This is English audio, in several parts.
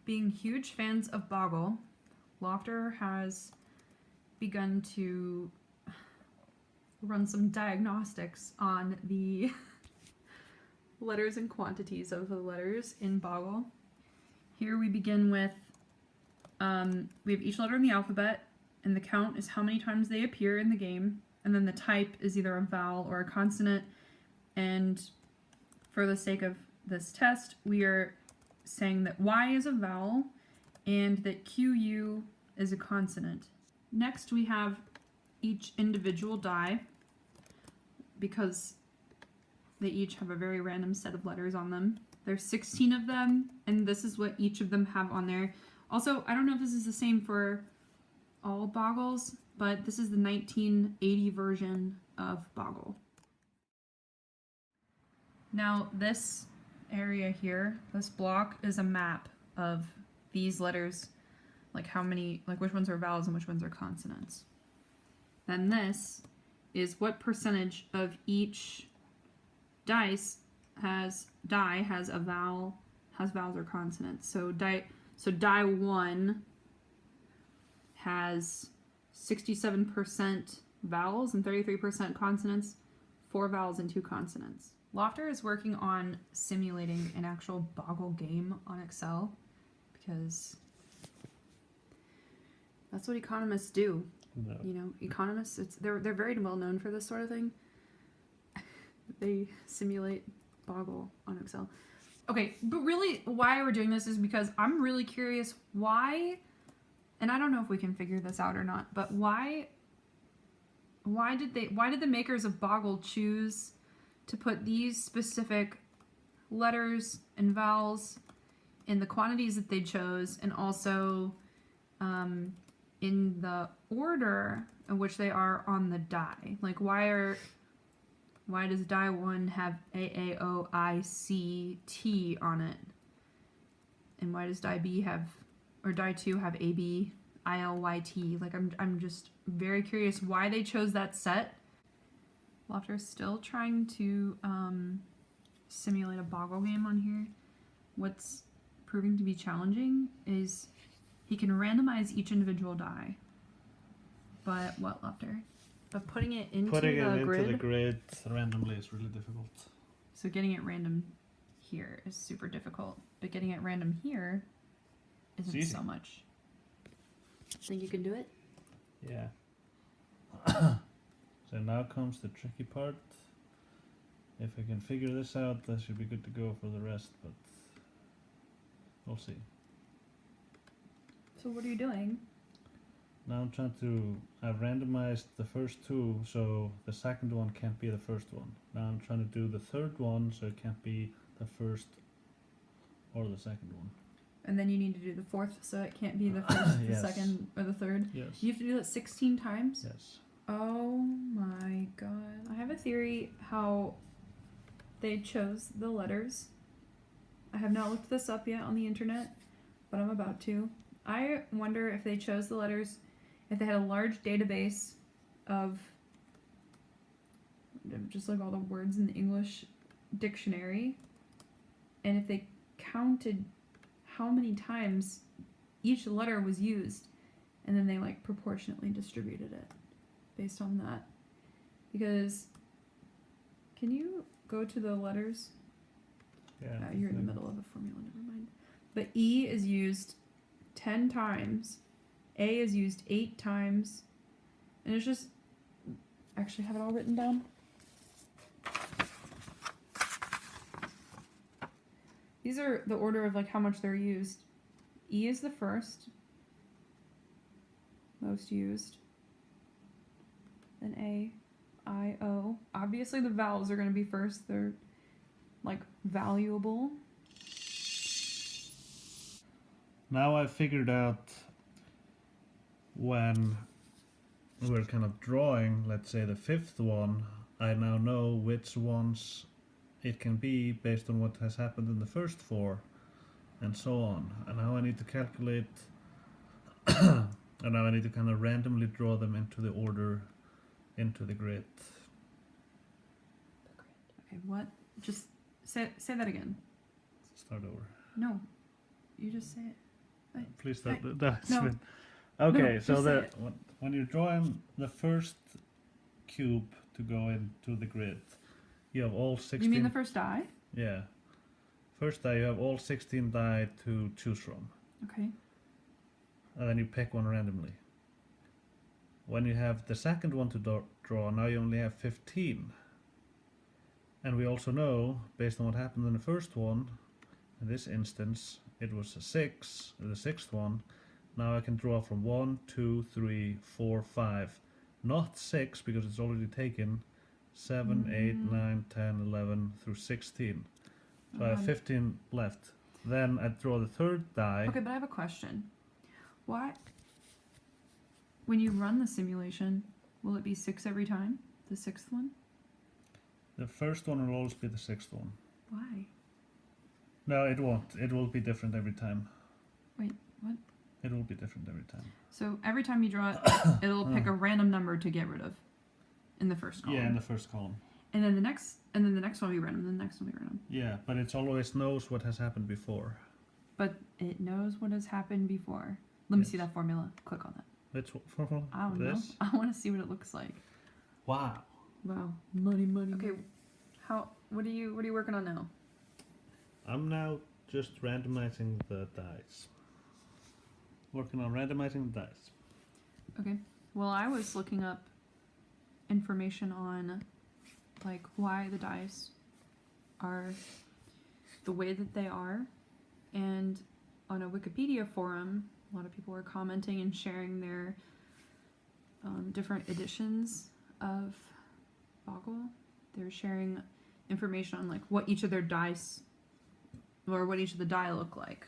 Being huge fans of Boggle, Lofter has begun to run some diagnostics on the letters and quantities of the letters in Boggle. Here we begin with, we have each letter in the alphabet, and the count is how many times they appear in the game, and then the type is either a vowel or a consonant, and for the sake of this test, we are saying that Y is a vowel and that QU is a consonant. Next we have each individual die, because they each have a very random set of letters on them. There's 16 of them, and this is what each of them have on there. Also, I don't know if this is the same for all Boggles, but this is the 1980 version of Boggle. Now this area here, this block, is a map of these letters, like how many, like which ones are vowels and which ones are consonants. Then this is what percentage of each die has a vowel, has vowels or consonants. So die 1 has 67% vowels and 33% consonants, 4 vowels and 2 consonants. Lofter is working on simulating an actual Boggle game on Excel, because that's what economists do. No. You know, economists, they're very well known for this sort of thing. They simulate Boggle on Excel. Okay, but really why we're doing this is because I'm really curious why, and I don't know if we can figure this out or not, but why did the makers of Boggle choose to put these specific letters and vowels in the quantities that they chose, and also in the order in which they are on the die? Like, why does die 1 have A, O, I, C, T on it? And why does die B have, or die 2 have A, B, I, L, Y, T? Like, I'm just very curious why they chose that set. Lofter is still trying to simulate a Boggle game on here. What's proving to be challenging is he can randomize each individual die. But what, Lofter? But putting it into the grid randomly is really difficult. So getting it random here is super difficult, but getting it random here isn't so much. Think you can do it? Yeah. So now comes the tricky part. If I can figure this out, that should be good to go for the rest, but we'll see. So what are you doing? Now I'm trying to, I've randomized the first 2, so the second one can't be the first one. Now I'm trying to do the third one, so it can't be the first or the second one. And then you need to do the fourth, so it can't be the first, Yes. the second, or the third? Yes. You have to do that 16 times? Yes. Oh my god. I have a theory how they chose the letters. I have not looked this up yet on the internet, but I'm about to. I wonder if they chose the letters, if they had a large database of just like all the words in the English dictionary, and if they counted how many times each letter was used, and then they like proportionately distributed it based on that. Because, can you go to the letters? Yeah. You're in the middle of a formula, never mind. But E is used 10 times, A is used 8 times, and it's just, actually have it all written down. These are the order of like how much they're used. E is the first, most used. Then A, I, O. Obviously the vowels are going to be first. They're like valuable. Now I've figured out when we're kind of drawing, let's say the 5th one, I now know which ones it can be based on what has happened in the first 4, and so on. And now I need to calculate, and now I need to kind of randomly draw them into the order, into the grid. Okay, what? Just say that again. Start over. No, you just say it. Please I- that's no. it. Okay, No, so just say it. when you're drawing the first cube to go into the grid, you have all 16. You mean the first die? Yeah. First die, you have all 16 die to choose from. Okay. And then you pick one randomly. When you have the second one to draw, now you only have 15. And we also know, based on what happened in the first one, in this instance, it was a 6, the sixth one. Now I can draw from 1, 2, 3, 4, 5. Not 6, because it's already taken. 7, 8, 9, 10, 11 through 16. So I have 15 left. Then I draw the third die. Okay, but I have a question. Why? When you run the simulation, will it be 6 every time? The sixth one? The first one will always be the sixth one. Why? No, it won't. It will be different every time. Wait, what? It will be different every time. So every time you draw it, it'll pick a random number to get rid of in the first column. Yeah, in the first column. And then the next one will be random, then the next one will be random. Yeah, but it always knows what has happened before. But it knows what has happened before. Let me Yes. see that formula. Click on that. Which formula? I don't know. This? I want to see what it looks like. Wow. Wow. Money. Okay. What are you working on now? I'm now just randomizing the dice. Working on randomizing the dice. Okay. Well, I was looking up information on like why the dice are the way that they are, and on a Wikipedia forum, a lot of people were commenting and sharing their different editions of Boggle. They're sharing information on like what each of their dice or what each of the die look like,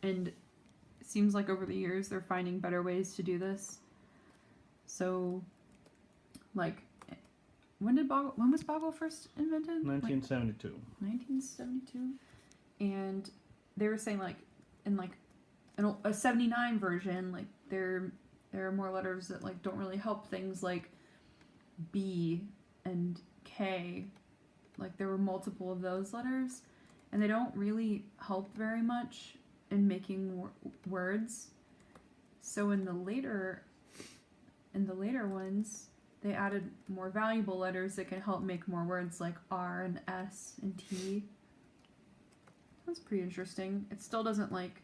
and it seems like over the years they're finding better ways to do this. So, like, when was Boggle first invented? 1972. 1972, and they were saying like in like a 79 version, like there are more letters that like don't really help things like B and K. Like there were multiple of those letters, and they don't really help very much in making words. So in the later ones, they added more valuable letters that can help make more words like R and S and T. That's pretty interesting. It still doesn't like...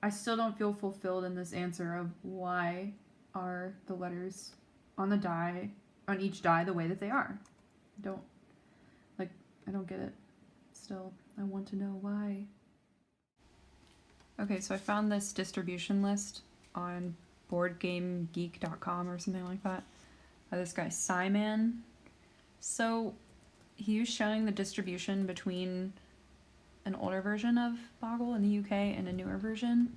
I still don't feel fulfilled in this answer of why are the letters on the die, on each die, the way that they are. I don't get it. Still, I want to know why. Okay, so I found this distribution list on boardgamegeek.com or something like that. This guy, Simon. So he was showing the distribution between an older version of Boggle in the UK and a newer version.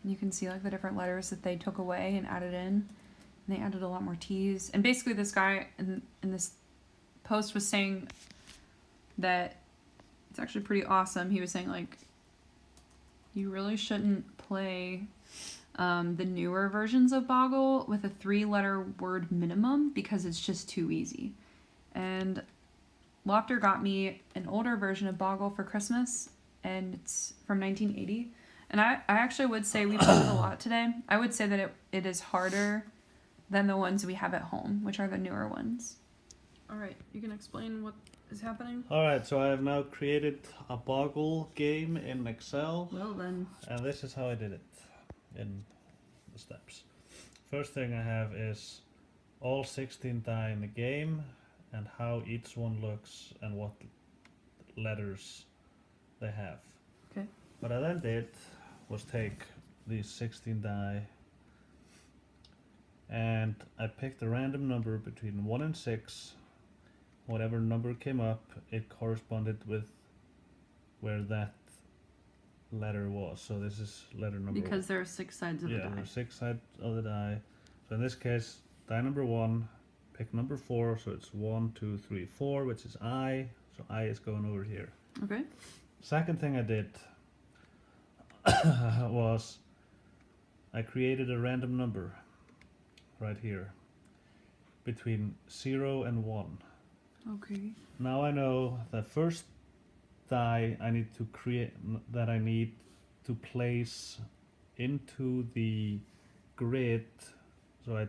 And you can see like the different letters that they took away and added in. And they added a lot more T's. And basically this guy in this post was saying that it's actually pretty awesome. He was saying like, you really shouldn't play the newer versions of Boggle with a 3-letter word minimum because it's just too easy. And Lofter got me an older version of Boggle for Christmas, and it's from 1980. And I actually would say we played it a lot today. I would say that it is harder than the ones we have at home, which are the newer ones. All right, you can explain what is happening? Alright, so I have now created a Boggle game in Excel. Well then. And this is how I did it in the steps. First thing I have is all 16 die in the game and how each one looks and what letters they have. Okay. What I then did was take these 16 die and I picked a random number between 1 and 6. Whatever number came up, it corresponded with where that letter was. So this is letter number Because there are 6 sides of the die. there are 6 sides of the die. So in this case, die number 1, pick number 4, so it's 1, 2, 3, 4, which is I. So I is going over here. Okay. Second thing I did was I created a random number right here between 0 and 1. Okay. Now I know the first die I need to create, that I need to place into the grid. So I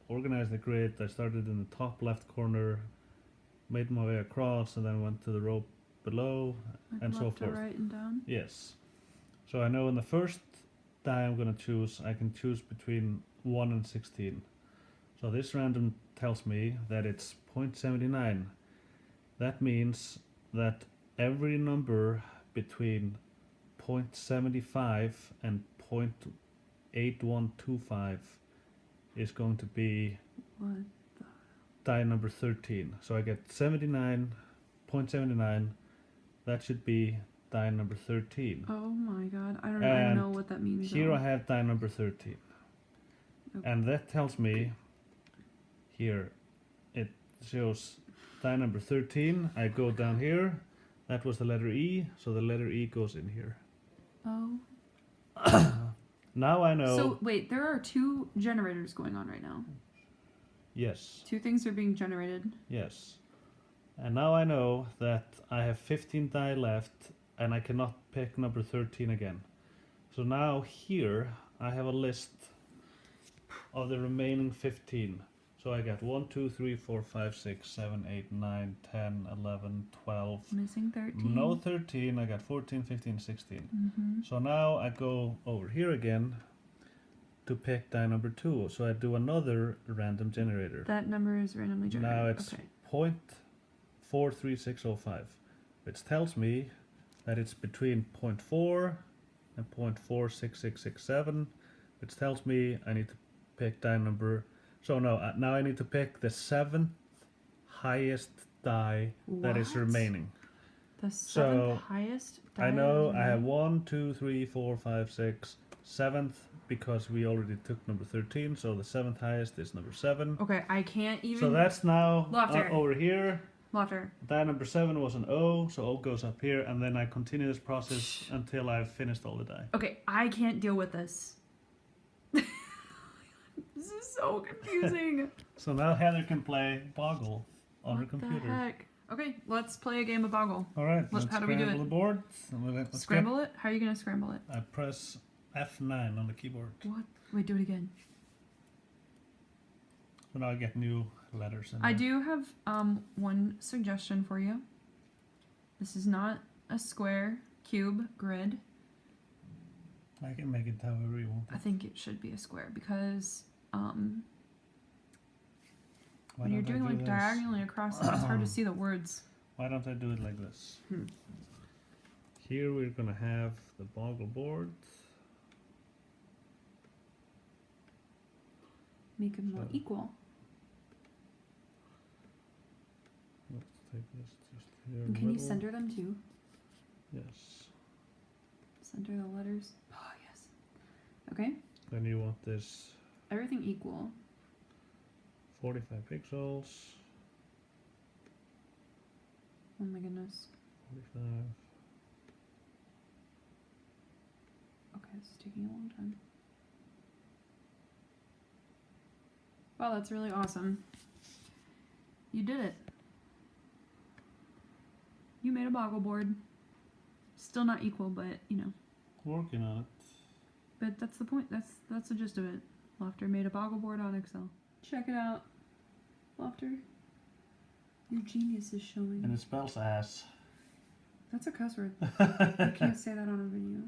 organized the grid. I started in the top left corner, made my way across, and then went to the row below, Like and so left to forth. right and down. Yes. So I know in the first die I'm going to choose, I can choose between 1 and 16. So this random tells me that it's 0.79. That means that every number between 0.75 and 0.8125 is going to be What? die number 13. So I get 79.79. That should be die number 13. Oh my god. I don't And know what that means. Here though. I have die number 13. Okay. And that tells me here it shows die number 13. I go down here. That was the letter E, so the letter E goes in here. Oh. Now I know. So wait, there are 2 generators going on right now. Yes, 2 things are being generated. yes. And now I know that I have 15 die left and I cannot pick number 13 again. So now here I have a list of the remaining 15. So I got 1, 2, 3, 4, 5, 6, 7, 8, 9, 10, 11, 12. Missing 13. No 13, I got 14, 15, 16. Mm-hmm. So now I go over here again to pick die number 2. So I do another random generator. That number is randomly generated. Now it's okay. 0.43605, which tells me that it's between 0.4 and 0.46667, which tells me I need to pick die number. So no, now I need to pick the 7th highest die that is What? remaining. The 7th So, highest. I know die I have remaining? 1, 2, 3, 4, 5, 6, 7th, because we already took number 13, so the 7th highest is number 7. Okay, I can't even. So that's now Lofter. over here. Lofter. Die number 7 was an O, so O goes up here, and then I continue this process until I've finished all the die. Okay, I can't deal with this. This is so confusing. So now Heather can play Boggle on her What the computer. heck? Okay, let's play a game of Boggle. All right, let's how do we do scramble it? the board. Let's Scramble it? How are you gonna scramble it? I press F9 on the keyboard. What? Wait, do it again. So now I get new letters in I there. do have one suggestion for you. This is not a square, cube, grid. I can make it however you want. I think it should be a square because Why when you're don't I doing do like this? diagonally across it, it's hard to see the words. Why don't I do it like this? Here we're gonna have the Boggle board. Make them more So- equal. Let's take this just here. in And the can you middle. center them too? Yes. Center the letters. Oh yes. Okay. Then you want this Everything equal. 45 pixels. Oh my goodness. 45. Okay, this is taking a long time. Wow, that's really awesome. You did it. You made a Boggle board. Still not equal, but you know. Working on it. But that's the point. That's the gist of it. Lofter made a Boggle board on Excel. Check it out. Lofter. Your genius is showing. And it spells ass. That's a cuss word. You can't say that on a video.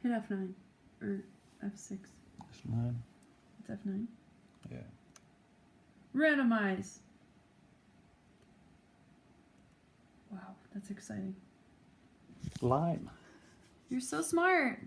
Hit F9. Or F6. It's mine. It's F9. Yeah. Randomize. Wow, that's exciting. Line. You're so smart.